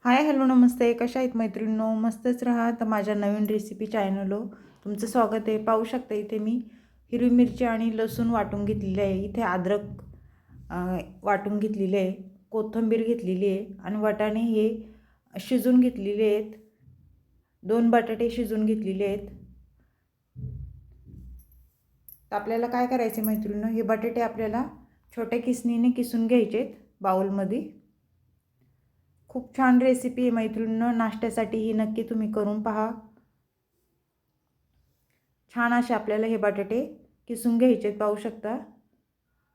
Hi hello नमस्ते, कशा आहेत मैत्रिणींनो? मस्तच राहा. तर माझ्या नवीन रेसिपी चॅनलवर तुमचं स्वागत आहे. पाहू शकता इथे मी हिरवी मिरची आणि लसूण वाटून घेतलेली आहे. इथे अद्रक वाटून घेतलेली आहे, कोथिंबीर घेतलेली आहे आणि वाटाणे हे शिजून घेतलेले आहेत. 2 बटाटे शिजून घेतलेले आहेत. तर आपल्याला काय करायचे मैत्रिणींनो, हे बटाटे आपल्याला छोट्या किसणीने किसून घ्यायचेत बाउलमध्ये. खूप छान रेसिपी आहे मैत्रिणींनो, नाश्त्यासाठी ही नक्की तुम्ही करून पहा. छान असे आपल्याला हे बटाटे किसून घ्यायचे, पाहू शकता.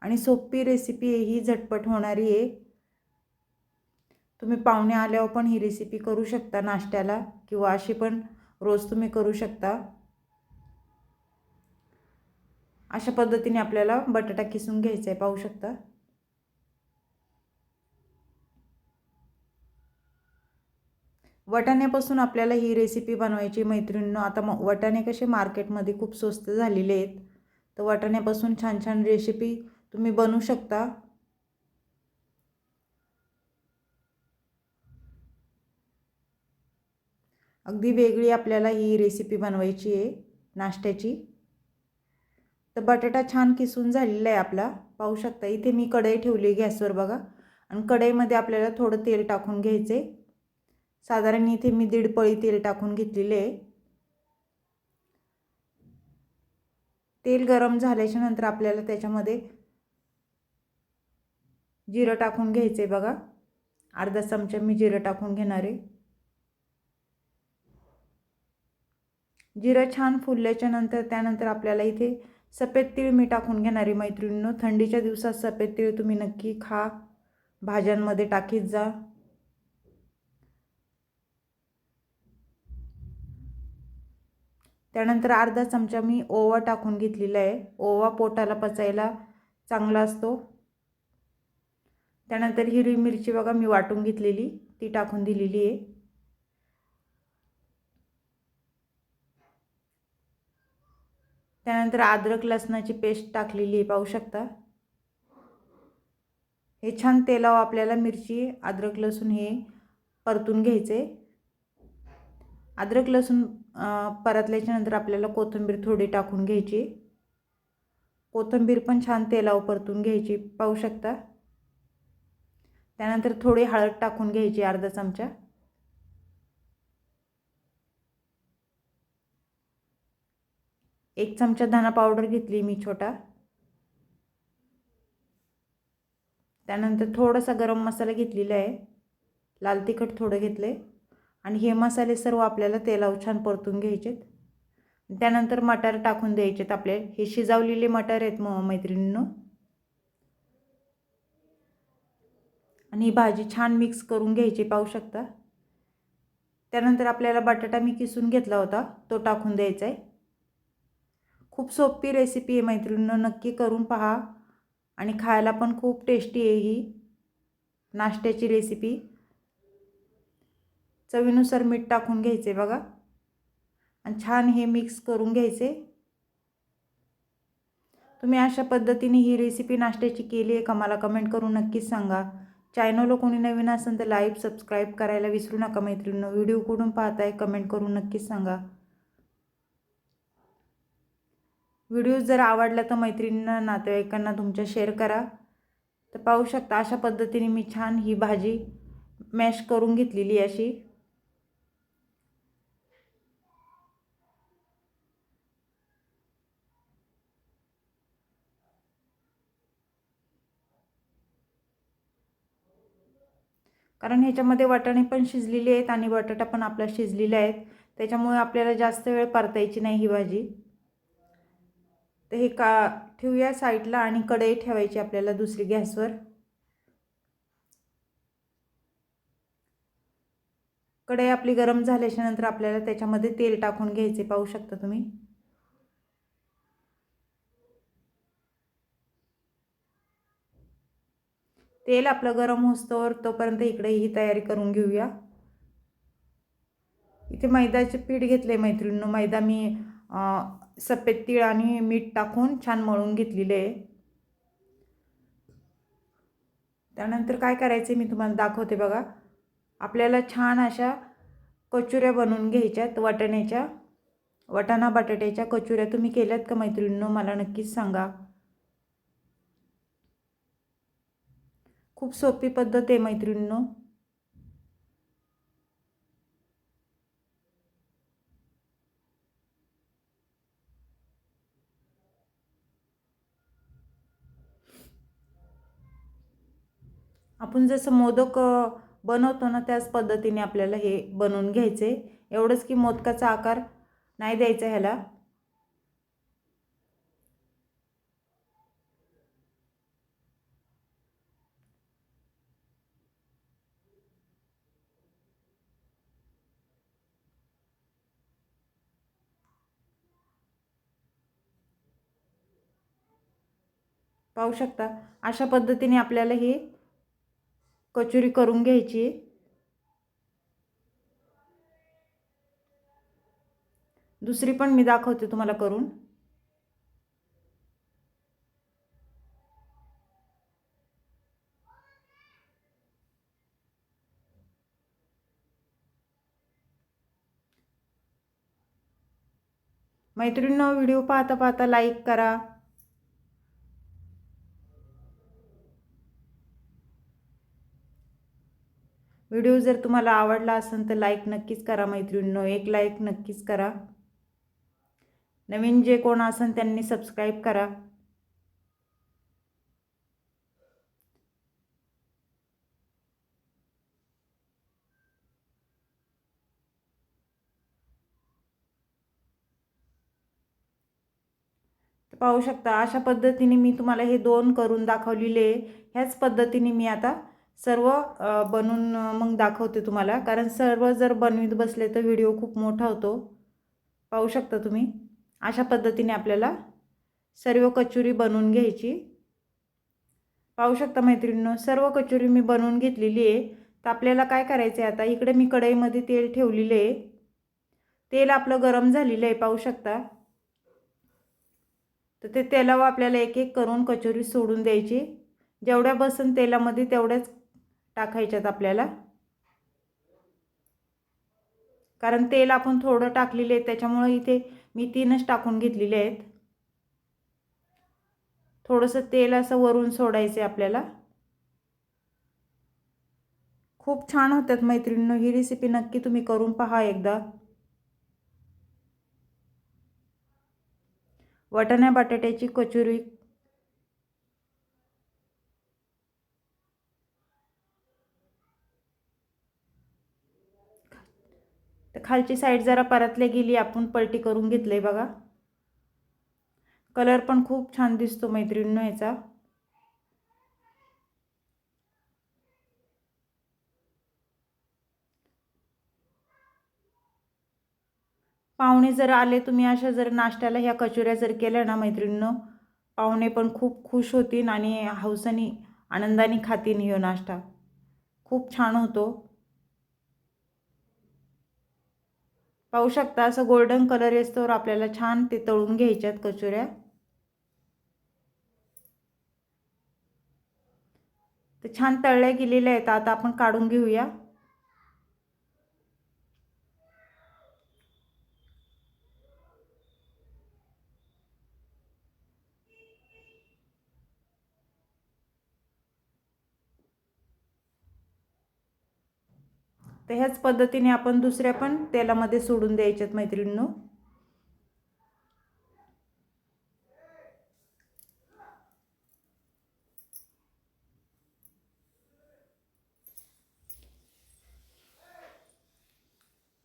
आणि सोपी रेसिपी आहे ही, झटपट होणारी आहे. तुम्ही पाहुणे आल्यावर पण ही रेसिपी करू शकता नाश्त्याला, किंवा अशी पण रोज तुम्ही करू शकता. अशा पद्धतीने आपल्याला बटाटा किसून घ्यायचा आहे, पाहू शकता. वाटाण्यापासून आपल्याला ही रेसिपी बनवायची मैत्रिणींनो. आता वाटाणे कसे मार्केटमध्ये खूप स्वस्त झालेले आहेत, तर वाटाण्यापासून छान छान रेसिपी तुम्ही बनवू शकता. अगदी वेगळी आपल्याला ही रेसिपी बनवायची आहे नाश्त्याची. तर बटाटा छान किसून झालेला आहे आपला, पाहू शकता. इथे मी कढई ठेवली गॅसवर बघा, आणि कढईमध्ये आपल्याला थोडं तेल टाकून घ्यायचे. साधारण इथे मी 1.5 पळी तेल टाकून घेतलेले आहे. तेल गरम झाल्याच्या नंतर आपल्याला त्याच्यामध्ये जिरं टाकून घ्यायचे बघा. अर्धा चमचा मी जिरं टाकून घेणार आहे. जिरं छान फुलल्याच्या नंतर त्यानंतर आपल्याला इथे सफेद तीळ मी टाकून घेणार आहे मैत्रिणींनो. थंडीच्या दिवसात सफेद तीळ तुम्ही नक्की खा, भाज्यांमध्ये टाकीत जा. त्यानंतर अर्धा चमचा मी ओवा टाकून घेतलेला आहे. ओवा पोटाला पचायला चांगला असतो. त्यानंतर हिरवी मिरची बघा मी वाटून घेतलेली, ती टाकून दिलेली आहे. त्यानंतर अद्रक लसणाची पेस्ट टाकलेली आहे, पाहू शकता. हे छान तेलावर आपल्याला मिरची अद्रक लसूण हे परतून घ्यायचे. अद्रक लसूण परतल्याच्या नंतर आपल्याला कोथिंबीर थोडी टाकून घ्यायची. कोथिंबीर पण छान तेलावर परतून घ्यायची, पाहू शकता. त्यानंतर थोडी हळद टाकून घ्यायची, अर्धा चमचा. एक चमचा धना पावडर घेतली मी छोटा. त्यानंतर थोडासा गरम मसाला घेतलेला आहे, लाल तिखट थोडं घेतले. आणि हे मसाले सर्व आपल्याला तेलावर छान परतून घ्यायचेत. त्यानंतर मटार टाकून द्यायचेत आपले. हे शिजवलेले मटार आहेत मैत्रिणींनो. आणि ही भाजी छान मिक्स करून घ्यायची, पाहू शकता. त्यानंतर आपल्याला बटाटा मी किसून घेतला होता तो टाकून द्यायचा आहे. खूप सोपी रेसिपी आहे मैत्रिणींनो, नक्की करून पहा. आणि खायला पण खूप टेस्टी आहे ही नाश्त्याची रेसिपी. चवीनुसार मीठ टाकून घ्यायचे बघा, आणि छान हे मिक्स करून घ्यायचे. तुम्ही अशा पद्धतीने ही रेसिपी नाश्त्याची केली आहे का, मला कमेंट करून नक्कीच सांगा. चॅनलला कोणी नवीन असेल तर लाईक सबस्क्राईब करायला विसरू नका मैत्रिणींनो. व्हिडिओ कुठून पाहताय कमेंट करून नक्कीच सांगा. व्हिडिओ जर आवडला तर मैत्रिणींना नातेवाईकांना तुमच्या शेअर करा. तर पाहू शकता अशा पद्धतीने मी छान ही भाजी मॅश करून घेतलेली अशी. कारण ह्याच्यामध्ये वाटाणे पण शिजलेले आहेत आणि बटाटा पण आपला शिजलेला आहे, त्याच्यामुळे आपल्याला जास्त वेळ परतायची नाही ही भाजी. तर हे ठेवूया साईडला, आणि कढई ठेवायची आपल्याला दुसरी गॅसवर. कढई आपली गरम झाल्याच्या नंतर आपल्याला त्याच्यामध्ये तेल टाकून घ्यायचे, पाहू शकता तुम्ही. तेल आपलं गरम होस्तोवर तोपर्यंत इकडे ही तयारी करून घेऊया. इथे मैद्याचे पीठ घेतले मैत्रिणींनो. मैदा मी सफेद तीळ आणि मीठ टाकून छान मळून घेतलेले आहे. त्यानंतर काय करायचे मी तुम्हाला दाखवते बघा. आपल्याला छान अशा कचोऱ्या बनवून घ्यायच्यात वाटाण्याच्या. वाटाणा बटाट्याच्या कचोऱ्या तुम्ही केल्यात का मैत्रिणींनो? मला नक्कीच सांगा. खूप सोपी पद्धत आहे मैत्रिणींनो. आपण जसं मोदक बनवतो ना त्याच पद्धतीने आपल्याला हे बनवून घ्यायचे. एवढंच की मोदकाचा आकार नाही द्यायचा ह्याला. पाहू शकता अशा पद्धतीने आपल्याला ही कचोरी करून घ्यायची. दुसरी पण मी दाखवते तुम्हाला करून. मैत्रिणींनो, व्हिडिओ पाहता पाहता लाईक करा. व्हिडिओ जर तुम्हाला आवडला असेल तर लाईक नक्कीच करा मैत्रिणींनो. एक लाईक नक्कीच करा. नवीन जे कोण असेल त्यांनी सबस्क्राईब करा. पाहू शकता अशा पद्धतीने मी तुम्हाला हे 2 करून दाखवलेले. ह्याच पद्धतीने मी आता सर्व बनवून मग दाखवते तुम्हाला, कारण सर्व जर बनवीत बसले तर व्हिडिओ खूप मोठा होतो. पाहू शकता तुम्ही अशा पद्धतीने आपल्याला सर्व कचोरी बनवून घ्यायची. पाहू शकता मैत्रिणींनो, सर्व कचोरी मी बनवून घेतलेली आहे. तर आपल्याला काय करायचं आहे, आता इकडे मी कढईमध्ये तेल ठेवलेले आहे. तेल आपलं गरम झालेलं आहे पाहू शकता. तर ते तेलावर आपल्याला एक एक करून कचोरी सोडून द्यायची. जेवढ्या बसन तेलामध्ये तेवढ्याच टाकायच्यात आपल्याला, कारण तेल आपण थोडं टाकलेले आहे त्याच्यामुळे इथे मी 3च टाकून घेतलेले आहेत. थोडंसं तेल असं वरून सोडायचं आपल्याला. खूप छान होतात मैत्रिणींनो. ही रेसिपी नक्की तुम्ही करून पहा एकदा. वाटाणा बटाट्याची कचोरी तर खालची साईड जरा परतल्या गेली, आपण पलटी करून घेतलंय बघा. कलर पण खूप छान दिसतो मैत्रिणींनो ह्याचा. पाहुणे जर आले, तुम्ही अशा जर नाश्त्याला ह्या कचोऱ्या जर केल्या ना मैत्रिणींनो, पाहुणे पण खूप खुश होतील आणि हौसाने आनंदाने खातील ह्यो नाश्ता. खूप छान होतो. पाहू शकता असं गोल्डन कलर येस्तोवर आपल्याला छान ते तळून घ्यायच्यात कचोऱ्या. तर छान तळल्या गेलेल्या आहेत. आता आपण काढून घेऊया. तर ह्याच पद्धतीने आपण दुसऱ्या पण तेलामध्ये सोडून द्यायच्यात मैत्रिणींनो.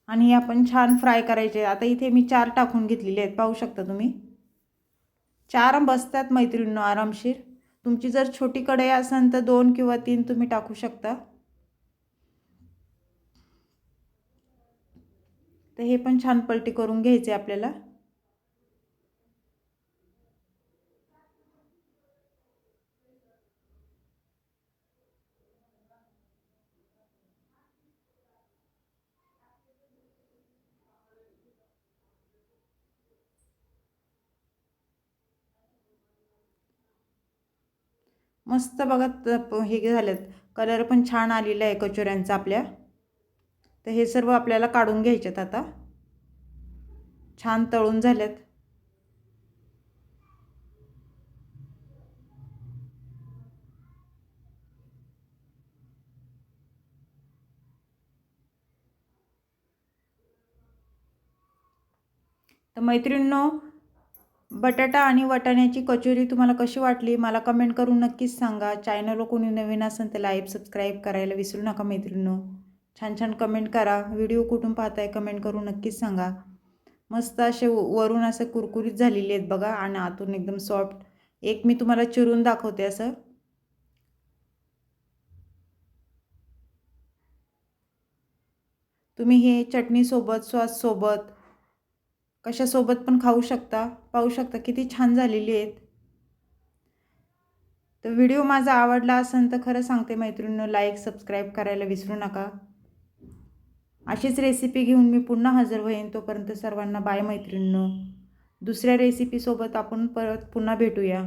आणि आपण छान फ्राय करायचे. आता इथे मी 4 टाकून घेतलेले आहेत पाहू शकता तुम्ही. 4 बसतात मैत्रिणींनो आरामशीर. तुमची जर छोटी कढई असेल तर 2 किंवा 3 तुम्ही टाकू शकता. तर हे पण छान पलटी करून घ्यायचे आपल्याला. मस्त बघा हे झालेत. कलर पण छान आलेला आहे कचोऱ्यांचा आपल्या. तर हे सर्व आपल्याला काढून घ्यायचेत आता. छान तळून झालेत. तर मैत्रिणींनो, बटाटा आणि वाटाण्याची कचोरी तुम्हाला कशी वाटली मला कमेंट करून नक्कीच सांगा. चॅनलला कोणी नवीन असेल तर लाईक सबस्क्राईब करायला विसरू नका मैत्रिणींनो. छान छान कमेंट करा. व्हिडिओ कुठून पाहताय कमेंट करून नक्कीच सांगा. मस्त असे वरून असे कुरकुरीत झालेले आहेत बघा आणि आतून एकदम सॉफ्ट. एक मी तुम्हाला चिरून दाखवते असं. तुम्ही हे चटणीसोबत सॉससोबत कशासोबत पण खाऊ शकता. पाहू शकता किती छान झालेली आहेत. तर व्हिडिओ माझा आवडला असेल तर खरं सांगते मैत्रिणींनो, लाईक सबस्क्राईब करायला विसरू नका. अशीच रेसिपी घेऊन मी पुन्हा हजर होईन. तोपर्यंत सर्वांना बाय मैत्रिणींनो. दुसऱ्या रेसिपीसोबत आपण परत पुन्हा भेटूया.